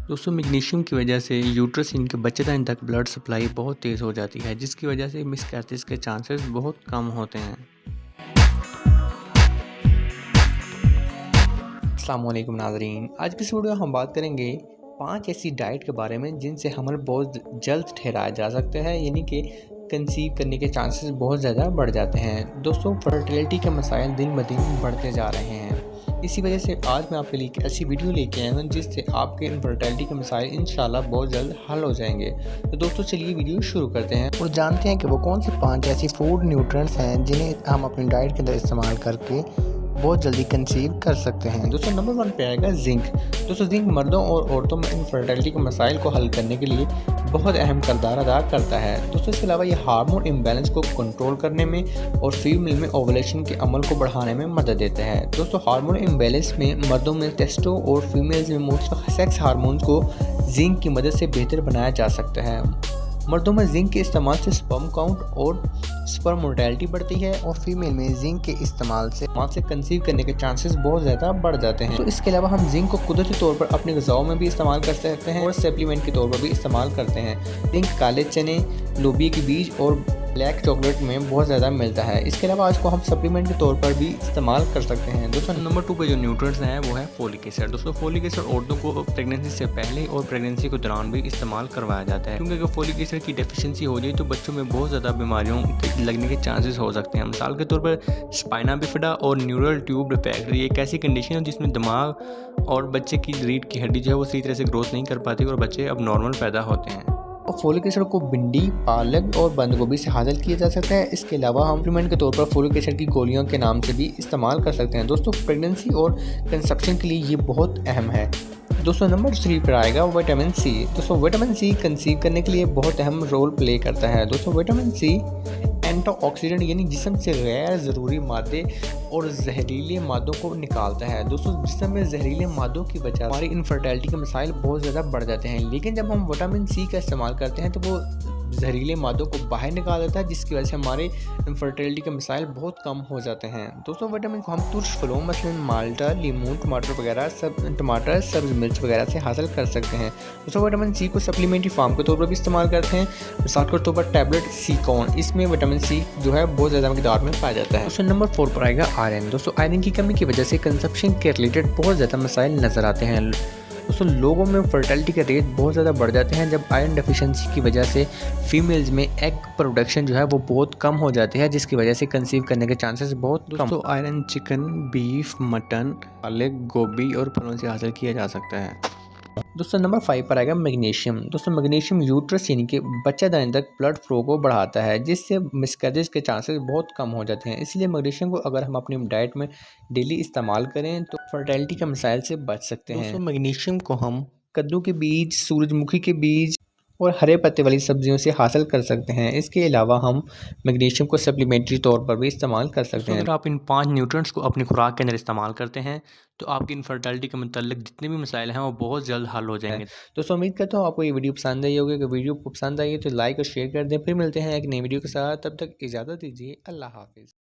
दोस्तों मैग्नीशियम की वजह से यूट्रस इनके बच्चेदानी तक ब्लड सप्लाई बहुत तेज़ हो जाती है, जिसकी वजह से मिसकैरेज के चांसेस बहुत कम होते हैं। अस्सलाम वालेकुम नाज़रीन, आज की इस वीडियो में हम बात करेंगे 5 ऐसी डाइट के बारे में जिनसे हमल बहुत जल्द ठहराया जा सकता है, यानी कि कंसीव करने के चांसेस बहुत ज़्यादा बढ़ जाते हैं। दोस्तों फर्टिलिटी के मसाइल दिन ब दिन बढ़ते जा रहे हैं। इसी वजह से आज मैं आपके लिए एक ऐसी वीडियो लेके आया हूँ जिससे आपके इनफर्टिलिटी के मसाइल इंशाल्लाह बहुत जल्द हल हो जाएंगे। तो दोस्तों चलिए वीडियो शुरू करते हैं और जानते हैं कि वो कौन से 5 ऐसी फूड न्यूट्रिएंट्स हैं जिन्हें हम अपनी डाइट के अंदर इस्तेमाल करके बहुत जल्दी कंसीव कर सकते हैं। दोस्तों नंबर 1 पे आएगा जिंक। दोस्तों जिंक मर्दों और औरतों में इनफर्टिलिटी के मसाइल को हल करने के लिए बहुत अहम किरदार अदा करता है। दोस्तों इसके अलावा ये हार्मोन इम्बैलेंस को कंट्रोल करने में और फीमेल में ओवुलेशन के अमल को बढ़ाने में मदद देता है। दोस्तों हार्मोन इम्बैलेंस में मर्दों में टेस्टो और फीमेल्स में मुख्तलिफ सेक्स हार्मोन्स को जिंक की मदद से बेहतर बनाया जा सकता है। मर्दों में जिंक के इस्तेमाल से स्पर्म काउंट और स्पर्म मोर्टेलिटी बढ़ती है और फीमेल में जिंक के इस्तेमाल से कंसीव करने के चांसेस बहुत ज़्यादा बढ़ जाते हैं। तो इसके अलावा हम जिंक को कुदरती तौर पर अपने ग़िज़ाओं में भी इस्तेमाल कर सकते हैं और सप्लीमेंट के तौर पर भी इस्तेमाल करते हैं। जिंक काले चने, लोबिया के बीज और ब्लैक चॉकलेट में बहुत ज़्यादा मिलता है। इसके अलावा आज को हम सप्लीमेंट के तौर पर भी इस्तेमाल कर सकते हैं। दोस्तों नंबर 2 पे जो न्यूट्रिएंट्स हैं वो है फोलिक एसिड। दोस्तों फोलिक एसिड औरतों को प्रेगनेंसी से पहले और प्रेगनेंसी के दौरान भी इस्तेमाल करवाया जाता है, क्योंकि अगर फोलिक एसिड की डेफिशिएंसी हो जाए तो बच्चों में बहुत ज़्यादा बीमारियों के लगने के चांसेस हो सकते हैं। मिसाल के तौर पर स्पाइना बिफिडा और न्यूरल ट्यूब डिफेक्ट, ये एक ऐसी कंडीशन है जिसमें दिमाग और बच्चे की रीढ़ की हड्डी जो है वो सही तरह से ग्रोथ नहीं कर पाती और बच्चे अब नॉर्मल पैदा होते हैं। और फोलिक एसिड को भिंडी, पालक और बंद गोभी से हासिल किया जा सकता है। इसके अलावा हम सप्लीमेंट के तौर पर फोलिक एसिड की गोलियों के नाम से भी इस्तेमाल कर सकते हैं। दोस्तों प्रेगनेंसी और कंसेप्शन के लिए ये बहुत अहम है। दोस्तों नंबर 3 पर आएगा विटामिन सी। दोस्तों विटामिन सी कंसीव करने के लिए बहुत अहम रोल प्ले करता है। दोस्तों विटामिन सी एंटीऑक्सीडेंट यानी जिस्म से गैर ज़रूरी मादे और जहरीले मादों को निकालता है। दोस्तों जिस्म में जहरीले मादों की वजह हमारी इनफर्टिलिटी के मसाइल बहुत ज़्यादा बढ़ जाते हैं, लेकिन जब हम विटामिन सी का इस्तेमाल करते हैं तो वो जहरीले मादों को बाहर निकाल देता है, जिसकी वजह से हमारे इनफर्टिलिटी के मसाइल बहुत कम हो जाते हैं। दोस्तों विटामिन को हम तुर्श फलों मसलन माल्टा, लीमू, टमाटर वगैरह सब्ज़ मिर्च वगैरह से हासिल कर सकते हैं। दोस्तों विटामिन सी को सप्लीमेंट्री फार्म के तौर पर भी इस्तेमाल करते हैं। मिसाल के तौर पर टैबलेट सीकॉन, इसमें विटामिन सी जो है बहुत ज़्यादा मकदार में पाया जाता है। दोस्तों नंबर 4 पर आएगा आयरन। दोस्तों आयरन की कमी की वजह से कंसेप्शन के रिलेटेड बहुत ज़्यादा मसाइल नज़र आते हैं। दोस्तों लोगों में फर्टिलिटी के रेट बहुत ज़्यादा बढ़ जाते हैं जब आयरन डेफिशिएंसी की वजह से फीमेल्स में एग प्रोडक्शन जो है वो बहुत कम हो जाती है, जिसकी वजह से कंसीव करने के चांसेस बहुत कम। दोस्तों आयरन चिकन, बीफ, मटन, पालक, गोभी और फलों से हासिल किया जा सकता है। दोस्तों नंबर 5 पर आएगा मैग्नीशियम। दोस्तों मैग्नीशियम यूट्रस यानी कि बच्चेदानी तक ब्लड फ्लो को बढ़ाता है, जिससे मिसकैरेज के चांसेस बहुत कम हो जाते हैं। इसलिए मैग्नीशियम को अगर हम अपनी डाइट में डेली इस्तेमाल करें तो फर्टिलिटी के मसाइल से बच सकते हैं। दोस्तों मैग्नीशियम को हम कद्दू के बीज, सूरजमुखी के बीज और हरे पत्ते वाली सब्जियों से हासिल कर सकते हैं। इसके अलावा हम मैग्नीशियम को सप्लीमेंट्री तौर पर भी इस्तेमाल कर सकते हैं। अगर आप इन 5 न्यूट्रिएंट्स को अपनी खुराक के अंदर इस्तेमाल करते हैं तो आपकी इनफर्टिलिटी के मुताल्लिक जितने भी मसाइल हैं वो बहुत जल्द हल हो जाएंगे। दोस्तों उम्मीद करता हूँ आपको ये वीडियो पसंद आई होगी। अगर वीडियो को पसंद आई है तो लाइक और शेयर कर दें। फिर मिलते हैं एक नई वीडियो के साथ, तब तक इजाज़त दीजिए। अल्लाह हाफिज़।